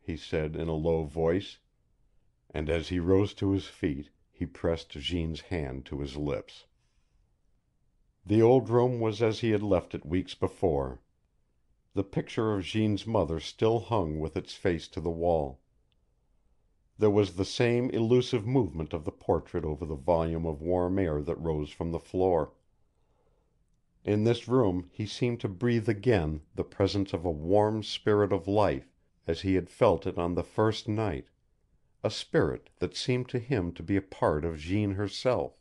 he said in a low voice, and as he rose to his feet he pressed Jeanne's hand to his lips. The old room was as he had left it weeks before. The picture of Jeanne's mother still hung with its face to the wall. There was the same elusive movement of the portrait over the volume of warm air that rose from the floor. In this room he seemed to breathe again the presence of a warm spirit of life, as he had felt it on the first night, a spirit that seemed to him to be a part of Jeanne herself,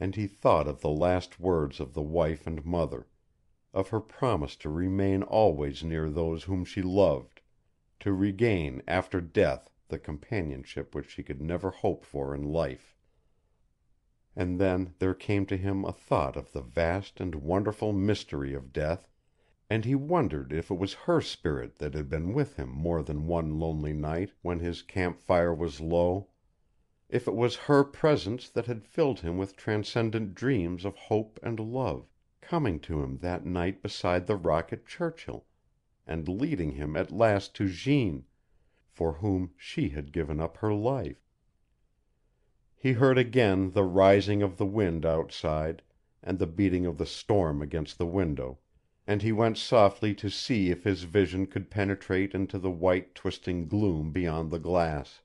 and he thought of the last words of the wife and mother, of her promise to remain always near those whom she loved, to regain after death the companionship which she could never hope for in life. And then there came to him a thought of the vast and wonderful mystery of death, and he wondered if it was her spirit that had been with him more than one lonely night when his camp fire was low, if it was her presence that had filled him with transcendent dreams of hope and love, coming to him that night beside the rock at Churchill, and leading him at last to Jeanne, for whom she had given up her life. He heard again the rising of the wind outside and the beating of the storm against the window, and he went softly to see if his vision could penetrate into the white twisting gloom beyond the glass.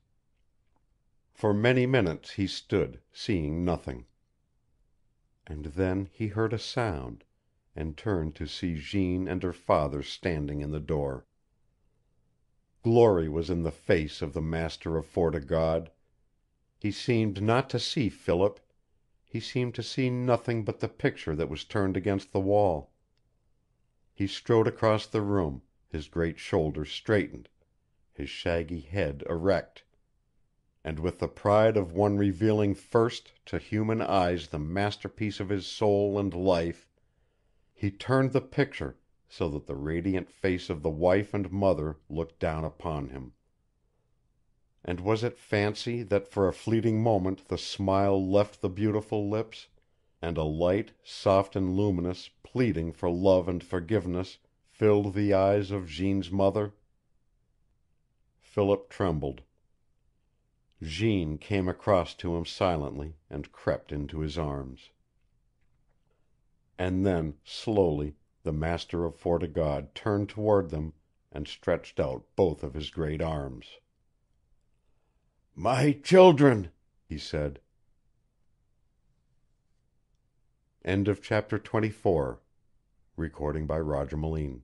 For many minutes he stood, seeing nothing. And then he heard a sound, and turned to see Jeanne and her father standing in the door. Glory was in the face of the master of Fort o' God. He seemed not to see Philip. He seemed to see nothing but the picture that was turned against the wall. He strode across the room, his great shoulders straightened, his shaggy head erect, and with the pride of one revealing first to human eyes the masterpiece of his soul and life, he turned the picture so that the radiant face of the wife and mother looked down upon him. And was it fancy that for a fleeting moment the smile left the beautiful lips, and a light, soft and luminous, pleading for love and forgiveness, filled the eyes of Jeanne's mother? Philip trembled. Jeanne came across to him silently and crept into his arms. And then, slowly, the master of Fort o' God turned toward them and stretched out both of his great arms. "My children!" he said. End of chapter 24. Recording by Roger Moline.